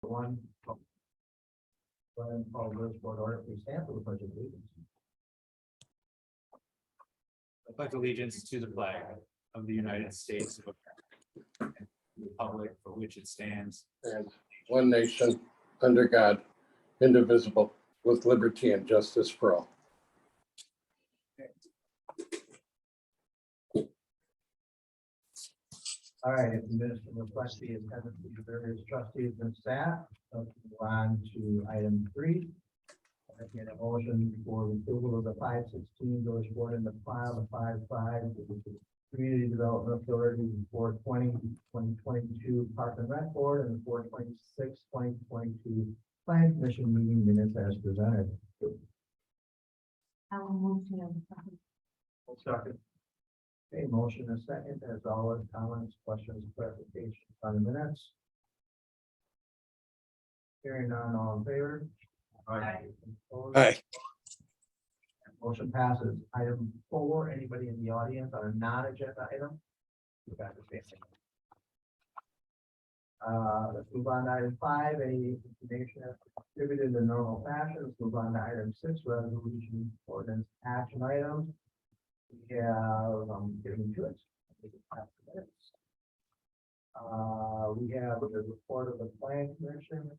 One. Go ahead and call this board order, please stand for the pledge of allegiance. I pledge allegiance to the flag of the United States of America, and the republic for which it stands, and one nation, under God, indivisible, with liberty and justice for all. All right, if the minister requests the attendance of the various trustees and staff, let's move on to item 3. I get a motion for the approval of the 516 village board in the file, the 55, which is Community Development Authority, 4/20/2022 Park and Rec Board, and the 4/26/2022 Plan Commission meeting minutes as presented. I will move to. Second. Okay, motion and second, as always, comments, questions, clarifications on the minutes. Hearing none, all in favor? Aye. Opposed? Aye. Motion passes. Item 4, anybody in the audience on a non-agenda item? You got the same thing. Let's move on to item 5, any information that's distributed in the normal fashion. Let's move on to item 6, resolution ordinance action items. We have, getting to it. We have the report of the plan commission.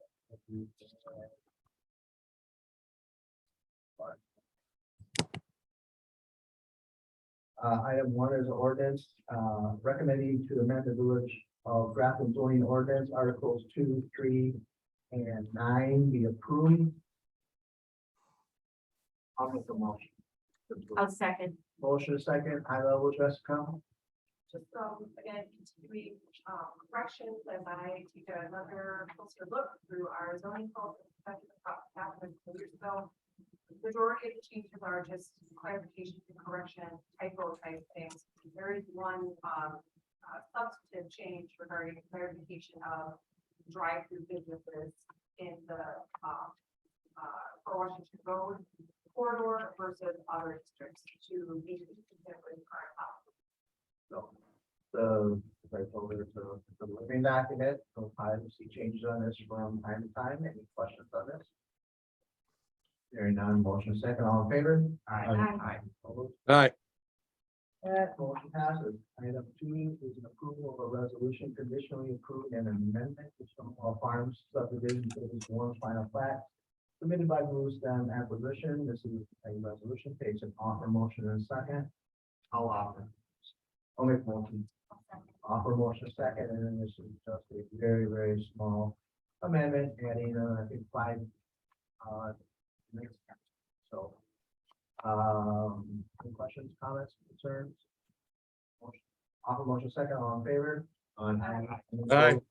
Item 1 is ordinance, recommending to amend the village of Grafton zoning ordinance, articles 2, 3, and 9 be approved. I'll make a motion. I'll second. Motion is second, high level, Jessica. Just again, continuing corrections as I take another closer look through our zoning code. Years ago, the majority of the changes are just clarification and correction, typo type things. There is one substantive change regarding clarification of drive-through businesses in the Washington Road corridor versus other districts to meet the current policy. So, the, right over to the living document, so I see changes on this from time to time. Any questions on this? Hearing none, motion second, all in favor? Aye. Opposed? Aye. And motion passes. Item 2 is an approval of a resolution conditionally approving an amendment to Stonewall Farms subdivision to this one final plat submitted by Blue Stem Acquisition. This is a resolution, takes an offer motion and a second. I'll offer. I'll make motion. Offer motion second, and then this is just a very, very small amendment, adding, I think 5, minutes. So, any questions, comments, concerns? Motion- Offer motion second, all in favor? Aye.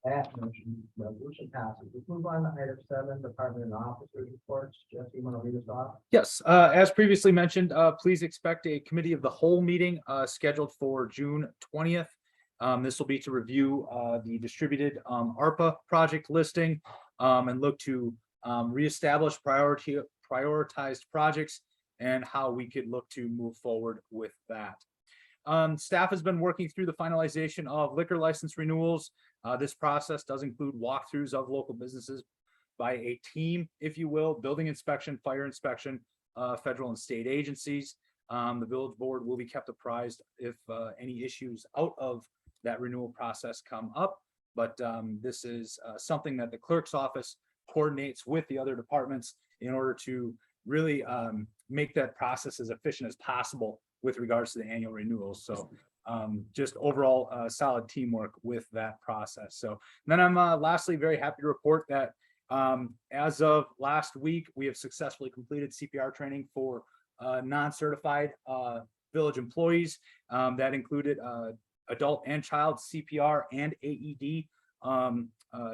That motion, resolution passes. Let's move on to item 7, department and officers reports. Jesse, you want to lead us off? Yes, as previously mentioned, please expect a committee of the whole meeting scheduled for June 20th. This will be to review the distributed ARPA project listing and look to reestablish prioritized projects and how we could look to move forward with that. Staff has been working through the finalization of liquor license renewals. This process does include walkthroughs of local businesses by a team, if you will, building inspection, fire inspection, federal and state agencies. The village board will be kept apprised if any issues out of that renewal process come up. But this is something that the clerk's office coordinates with the other departments in order to really make that process as efficient as possible with regards to the annual renewals. So just overall solid teamwork with that process. So then I'm lastly very happy to report that as of last week, we have successfully completed CPR training for non-certified village employees. That included adult and child CPR and AED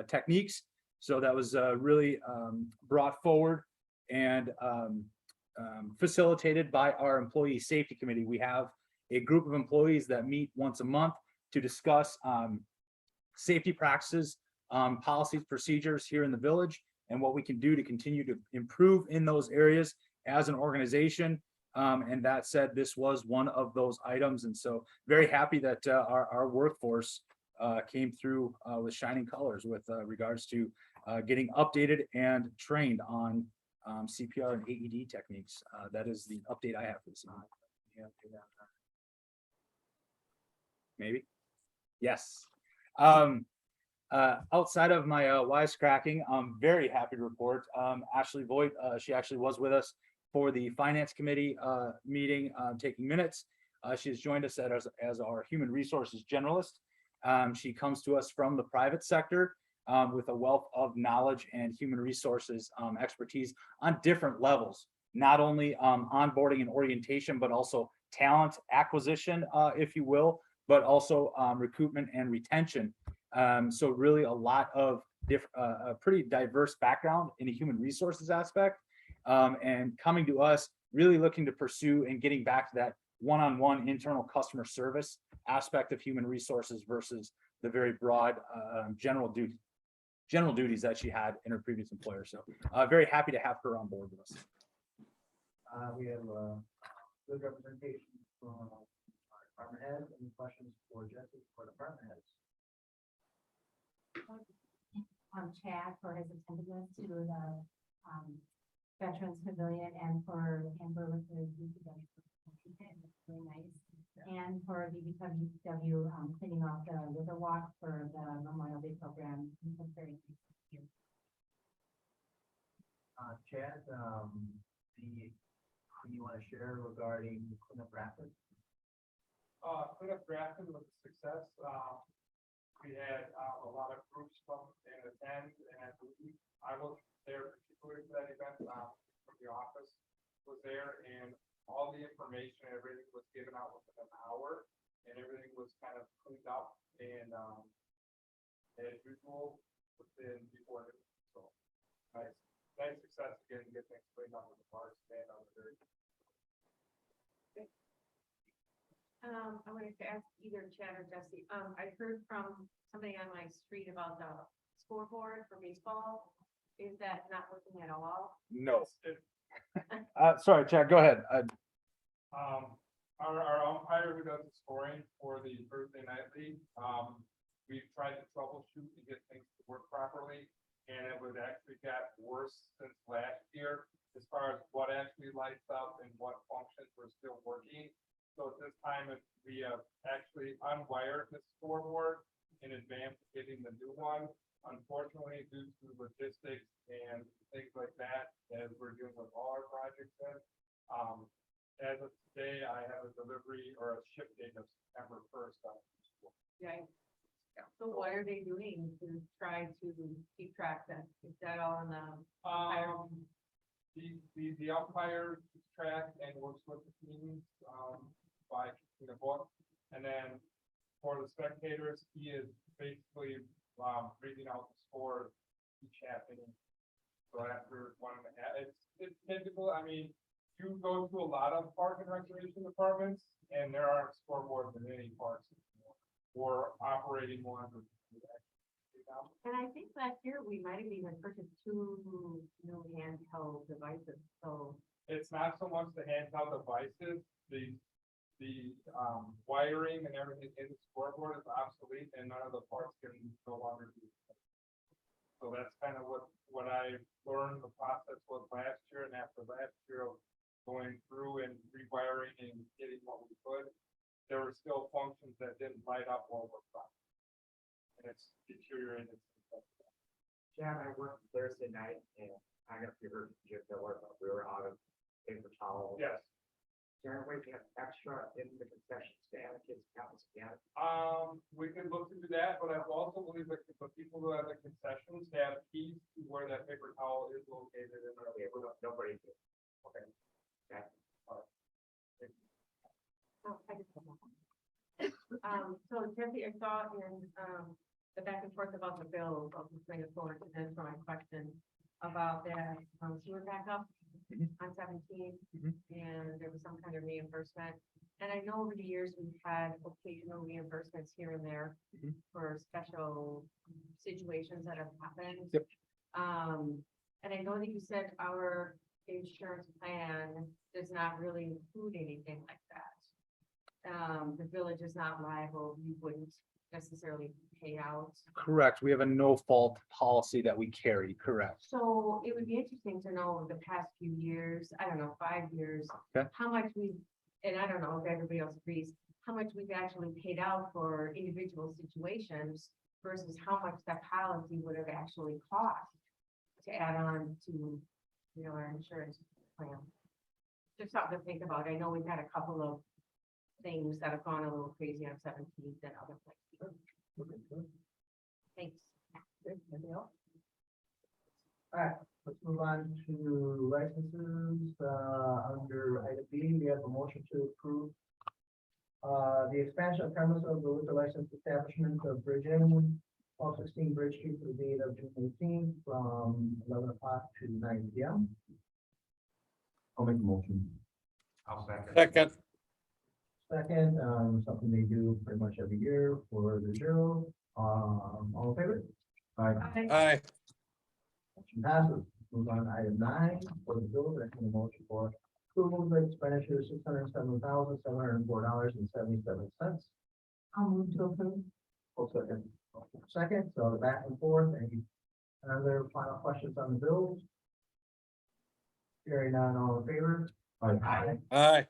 techniques. So that was really brought forward and facilitated by our employee safety committee. We have a group of employees that meet once a month to discuss safety practices, policies, procedures here in the village, and what we can do to continue to improve in those areas as an organization. And that said, this was one of those items. And so very happy that our workforce came through with shining colors with regards to getting updated and trained on CPR and AED techniques. That is the update I have for this evening. Maybe? Yes. Outside of my wisecracking, I'm very happy to report Ashley Voigt, she actually was with us for the Finance Committee meeting, taking minutes. She has joined us as our Human Resources Generalist. She comes to us from the private sector with a wealth of knowledge and human resources expertise on different levels, not only onboarding and orientation, but also talent acquisition, if you will, but also recruitment and retention. So really a lot of a pretty diverse background in a human resources aspect, and coming to us, really looking to pursue and getting back to that one-on-one internal customer service aspect of human resources versus the very broad general duties that she had in her previous employer. So very happy to have her on board with us. We have good representation from our department heads. Any questions for Jesse for department heads? Chad for his attentiveness to the Veterans Pavilion and for Amber with the DPW. Really nice. And for the DPW cleaning off the river walk for the Memorial Day program. It was very nice. Thank you. Chad, do you want to share regarding cleanup rapid? Cleanup Grafton was a success. We had a lot of groups come and attend, and I was there particularly for that event. From the office was there, and all the information, everything was given out within an hour, and everything was kind of cleaned up and as usual within before noon. So nice success again to get things cleaned up with the parks and on the very. I wanted to ask either Chad or Jesse, I heard from somebody on my street about the scoreboard for baseball. Is that not working at all? No. Sorry, Chad, go ahead. Our umpire who does the scoring for the Thursday night league, we've tried to troubleshoot and get things to work properly, and it would actually got worse since last year as far as what actually lights up and what functions were still working. So at this time, we have actually unwired the scoreboard in advance of getting the new one. Unfortunately, due to logistics and things like that, as we're dealing with all our projects in, as of today, I have a delivery or a ship date of September 1st. Yeah. So what are they doing to try to keep track then? Is that all in the? The umpire keeps track and works with the teams by keeping a book, and then for the spectators, he is basically reading out the score each happening. So after 1.5, it's typical. I mean, you go to a lot of park and recreation departments, and there aren't scoreboards in any parks or operating ones. And I think last year we might have even purchased 2 new handheld devices, so. It's not so much the handheld devices, the wiring and everything in the scoreboard is obsolete and none of the parts can no longer be. So that's kind of what I learned the process was last year, and after last year of going through and rewiring and getting what we could, there were still functions that didn't light up all the time. And it's deteriorated. Chad, I worked Thursday night and I got to hear Jim Miller, but we were out of paper towels. Yes. Is there a way to have extra in the concession stand, kids count again? We can look into that, but I also believe that the people who have the concessions have keys to where that paper towel is located in their. Okay, nobody did. Okay. Okay. Oh, I just have one. So Jesse, I saw in the back and forth about the bill, I'll just bring it forward to this for my question about that sewer backup on 17, and there was some kind of reimbursement. And I know over the years we've had occasional reimbursements here and there for special situations that have happened. Yep. And I know that you said our insurance plan does not really include anything like that. The village is not liable, you wouldn't necessarily pay out. Correct. We have a no fault policy that we carry, correct. So it would be interesting to know over the past few years, I don't know, 5 years. Okay. How much we, and I don't know if everybody else agrees, how much we've actually paid out for individual situations versus how much that policy would have actually cost to add on to, our insurance plan. Just something to think about. I know we've had a couple of things that have gone a little crazy on 17th and other places. Thanks. Anything else? All right, let's move on to licenses, under item B, we have a motion to approve the expansion of premise of the liquor license establishment of Bridge Inn, 1216 Bridge Street for the date of June 18th from 11 o'clock to 9 p.m. I'll make a motion. I'll second. Second, Second, something they do pretty much every year for the zero. All in favor? Aye. aye, Motion passes. Move on to item 9, for the bills, I a motion for approval of the expenditure $607,704.77. I'll move to approve. Second. Second, so the back and forth, any other final questions on the bills? Hearing none, all in favor? Aye. aye,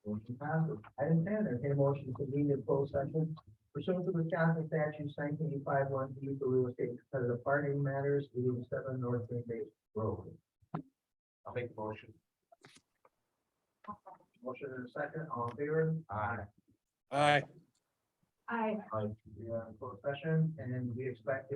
Motion passes. Item 10, a motion to convene in closed session pursuant to Wisconsin statute 19851 D for real estate competitive bargaining matters, 87 North Green Bay Road. I'll make the motion. Motion and a second, all in favor? Aye. aye. I We are in closed session and we expect to